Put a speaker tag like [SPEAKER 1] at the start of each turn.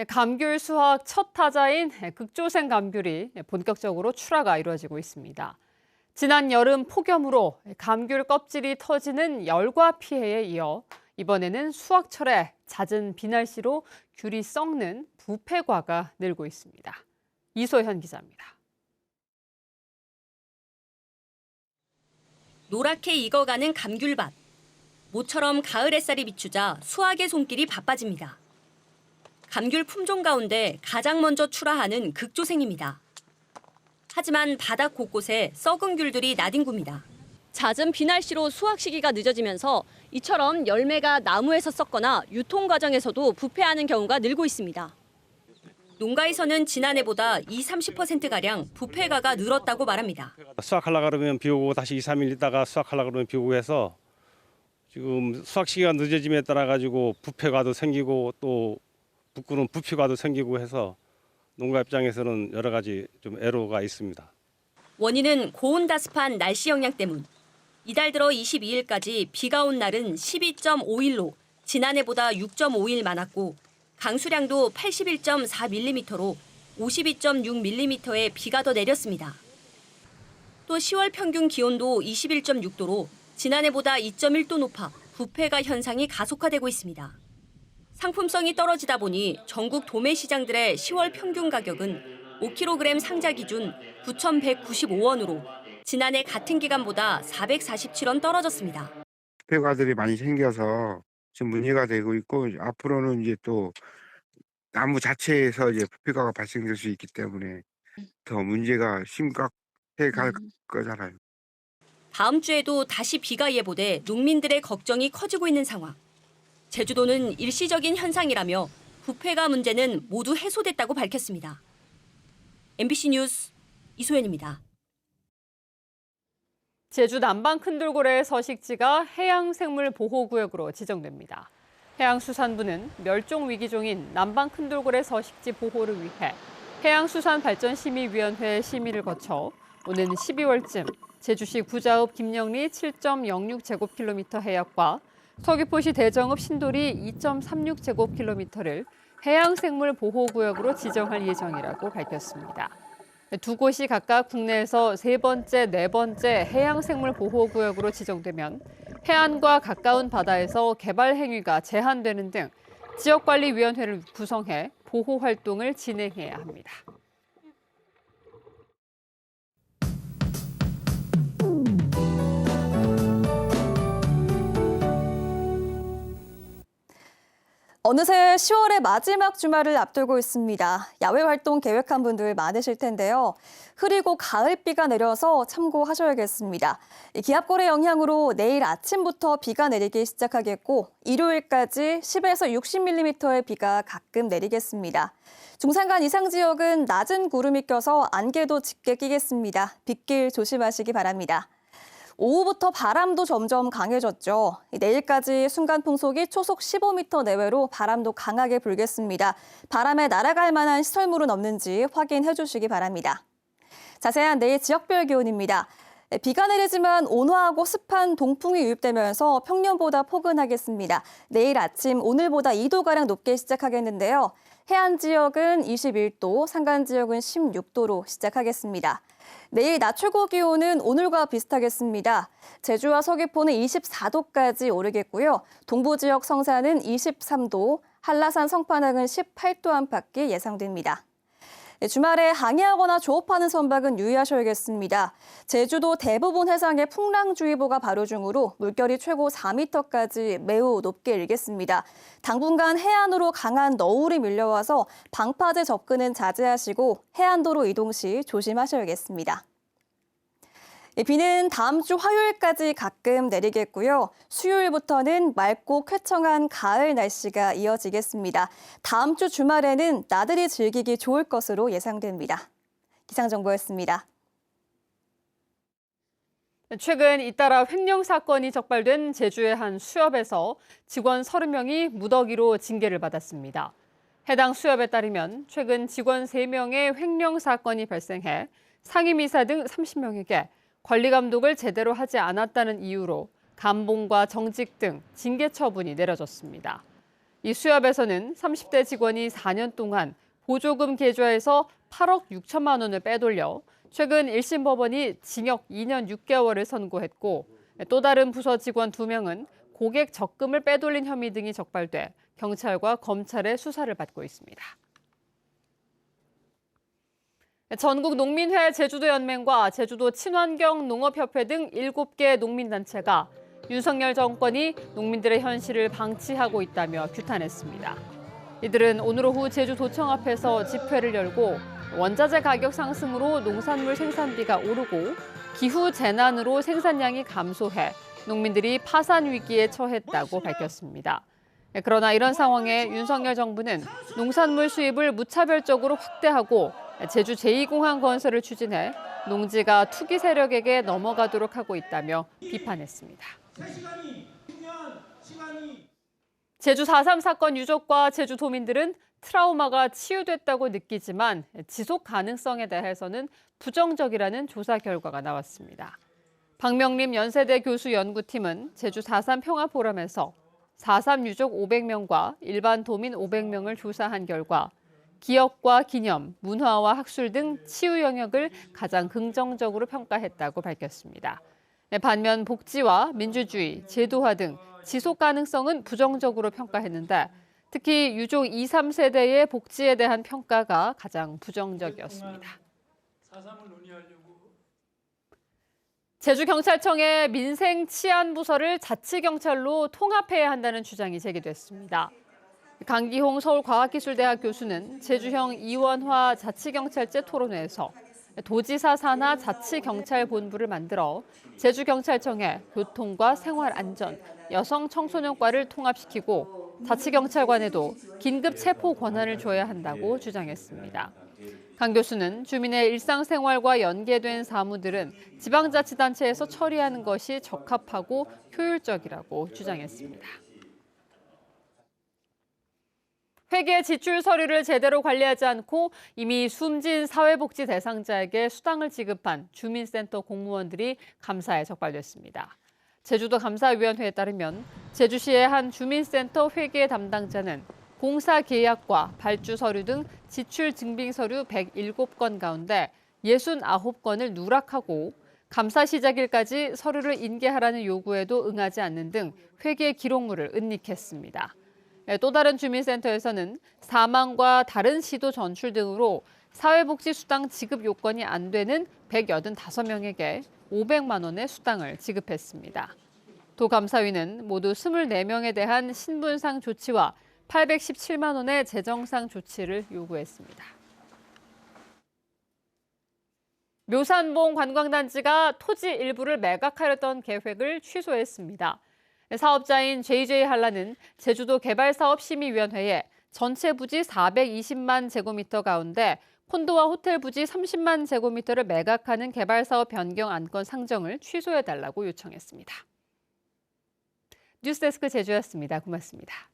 [SPEAKER 1] 감귤 수확 첫 타자인 극조생 감귤이 본격적으로 출하가 이루어지고 있습니다. 지난 여름 폭염으로 감귤 껍질이 터지는 열과 피해에 이어 이번에는 수확철에 잦은 비날씨로 귤이 썩는 부패과가 늘고 있습니다. 이소현 기자입니다.
[SPEAKER 2] 노랗게 익어가는 감귤밭. 모처럼 가을 햇살이 비추자 수확의 손길이 바빠집니다. 감귤 품종 가운데 가장 먼저 출하하는 극조생입니다. 하지만 바닥 곳곳에 썩은 귤들이 나뒹굽니다. 잦은 비날씨로 수확 시기가 늦어지면서 이처럼 열매가 나무에서 썩거나 유통 과정에서도 부패하는 경우가 늘고 있습니다. 농가에서는 지난해보다 20-30%가량 부패가가 늘었다고 말합니다.
[SPEAKER 3] 수확하려고 그러면 비 오고 다시 2-3일 있다가 수확하려고 그러면 비 오고 해서 지금 수확 시기가 늦어짐에 따라 가지고 부패가도 생기고 또 부끄러운 부피가도 생기고 해서 농가 입장에서는 여러 가지 좀 애로가 있습니다.
[SPEAKER 2] 원인은 고온다습한 날씨 영향 때문. 이달 들어 22일까지 비가 온 날은 12.5일로 지난해보다 6.5일 많았고 강수량도 81.4mm로 52.6mm의 비가 더 내렸습니다. 또 10월 평균 기온도 21.6도로 지난해보다 2.1도 높아 부패가 현상이 가속화되고 있습니다. 상품성이 떨어지다 보니 전국 도매 시장들의 10월 평균 가격은 5kg 상자 기준 9,195원으로 지난해 같은 기간보다 447원 떨어졌습니다.
[SPEAKER 4] 부패가들이 많이 생겨서 지금 문제가 되고 있고 앞으로는 이제 또 나무 자체에서 이제 부패가가 발생될 수 있기 때문에 더 문제가 심각해 갈 거잖아요.
[SPEAKER 2] 다음 주에도 다시 비가 예보돼 농민들의 걱정이 커지고 있는 상황. 제주도는 일시적인 현상이라며 부패가 문제는 모두 해소됐다고 밝혔습니다. MBC 뉴스 이소연입니다.
[SPEAKER 1] 제주 남방 큰돌고래 서식지가 해양생물보호구역으로 지정됩니다. 해양수산부는 멸종위기종인 남방 큰돌고래 서식지 보호를 위해 해양수산발전심의위원회 심의를 거쳐 오는 12월쯤 제주시 구자읍 김영리 7.06제곱킬로미터 해역과 서귀포시 대정읍 신도리 2.36제곱킬로미터를 해양생물보호구역으로 지정할 예정이라고 밝혔습니다. 두 곳이 각각 국내에서 세 번째, 네 번째 해양생물보호구역으로 지정되면 해안과 가까운 바다에서 개발 행위가 제한되는 등 지역관리위원회를 구성해 보호 활동을 진행해야 합니다.
[SPEAKER 5] 어느새 10월의 마지막 주말을 앞두고 있습니다. 야외 활동 계획한 분들 많으실 텐데요. 흐리고 가을비가 내려서 참고하셔야겠습니다. 기압골의 영향으로 내일 아침부터 비가 내리기 시작하겠고 일요일까지 10에서 60mm의 비가 가끔 내리겠습니다. 중산간 이상 지역은 낮은 구름이 껴서 안개도 짙게 끼겠습니다. 빗길 조심하시기 바랍니다. 오후부터 바람도 점점 강해졌죠. 내일까지 순간 풍속이 초속 15m 내외로 바람도 강하게 불겠습니다. 바람에 날아갈 만한 시설물은 없는지 확인해 주시기 바랍니다. 자세한 내일 지역별 기온입니다. 비가 내리지만 온화하고 습한 동풍이 유입되면서 평년보다 포근하겠습니다. 내일 아침 오늘보다 2도가량 높게 시작하겠는데요. 해안 지역은 21도, 산간 지역은 16도로 시작하겠습니다. 내일 낮 최고 기온은 오늘과 비슷하겠습니다. 제주와 서귀포는 24도까지 오르겠고요. 동부 지역 성산은 23도, 한라산 성판항은 18도 안팎이 예상됩니다. 주말에 항해하거나 조업하는 선박은 유의하셔야겠습니다. 제주도 대부분 해상에 풍랑주의보가 발효 중으로 물결이 최고 4m까지 매우 높게 일겠습니다. 당분간 해안으로 강한 너울이 밀려와서 방파제 접근은 자제하시고 해안도로 이동 시 조심하셔야겠습니다. 비는 다음 주 화요일까지 가끔 내리겠고요. 수요일부터는 맑고 쾌청한 가을 날씨가 이어지겠습니다. 다음 주 주말에는 나들이 즐기기 좋을 것으로 예상됩니다. 기상정보였습니다.
[SPEAKER 1] 최근 잇따라 횡령 사건이 적발된 제주의 한 수협에서 직원 30명이 무더기로 징계를 받았습니다. 해당 수협에 따르면 최근 직원 3명의 횡령 사건이 발생해 상임이사 등 30명에게 관리 감독을 제대로 하지 않았다는 이유로 감봉과 정직 등 징계 처분이 내려졌습니다. 이 수협에서는 30대 직원이 4년 동안 보조금 계좌에서 8억 6천만 원을 빼돌려 최근 1심 법원이 징역 2년 6개월을 선고했고 또 다른 부서 직원 2명은 고객 적금을 빼돌린 혐의 등이 적발돼 경찰과 검찰의 수사를 받고 있습니다. 전국농민회 제주도연맹과 제주도 친환경 농업협회 등 7개 농민단체가 윤석열 정권이 농민들의 현실을 방치하고 있다며 규탄했습니다. 이들은 오늘 오후 제주도청 앞에서 집회를 열고 원자재 가격 상승으로 농산물 생산비가 오르고 기후 재난으로 생산량이 감소해 농민들이 파산 위기에 처했다고 밝혔습니다. 그러나 이런 상황에 윤석열 정부는 농산물 수입을 무차별적으로 확대하고 제주 제2공항 건설을 추진해 농지가 투기 세력에게 넘어가도록 하고 있다며 비판했습니다. 제주 4.3 사건 유족과 제주도민들은 트라우마가 치유됐다고 느끼지만 지속 가능성에 대해서는 부정적이라는 조사 결과가 나왔습니다. 박명림 연세대 교수 연구팀은 제주 4.3 평화포럼에서 4.3 유족 500명과 일반 도민 500명을 조사한 결과 기억과 기념, 문화와 학술 등 치유 영역을 가장 긍정적으로 평가했다고 밝혔습니다. 반면 복지와 민주주의, 제도화 등 지속 가능성은 부정적으로 평가했는데 특히 유족 2, 3세대의 복지에 대한 평가가 가장 부정적이었습니다. 제주경찰청의 민생치안부서를 자치경찰로 통합해야 한다는 주장이 제기됐습니다. 강기홍 서울과학기술대학 교수는 제주형 이원화 자치경찰제 토론회에서 도지사 산하 자치경찰본부를 만들어 제주경찰청에 교통과 생활안전, 여성 청소년과를 통합시키고 자치경찰관에도 긴급 체포 권한을 줘야 한다고 주장했습니다. 강 교수는 주민의 일상생활과 연계된 사무들은 지방자치단체에서 처리하는 것이 적합하고 효율적이라고 주장했습니다. 회계 지출 서류를 제대로 관리하지 않고 이미 숨진 사회복지 대상자에게 수당을 지급한 주민센터 공무원들이 감사에 적발됐습니다. 제주도 감사위원회에 따르면 제주시의 한 주민센터 회계 담당자는 공사 계약과 발주 서류 등 지출 증빙 서류 107건 가운데 69건을 누락하고 감사 시작일까지 서류를 인계하라는 요구에도 응하지 않는 등 회계 기록물을 은닉했습니다. 또 다른 주민센터에서는 사망과 다른 시도 전출 등으로 사회복지 수당 지급 요건이 안 되는 185명에게 500만 원의 수당을 지급했습니다. 도감사위는 모두 24명에 대한 신분상 조치와 817만 원의 재정상 조치를 요구했습니다. 묘산봉 관광단지가 토지 일부를 매각하려던 계획을 취소했습니다. 사업자인 JJ 한라는 제주도 개발사업심의위원회에 전체 부지 420만 제곱미터 가운데 콘도와 호텔 부지 30만 제곱미터를 매각하는 개발사업 변경 안건 상정을 취소해달라고 요청했습니다. 뉴스데스크 제주였습니다. 고맙습니다.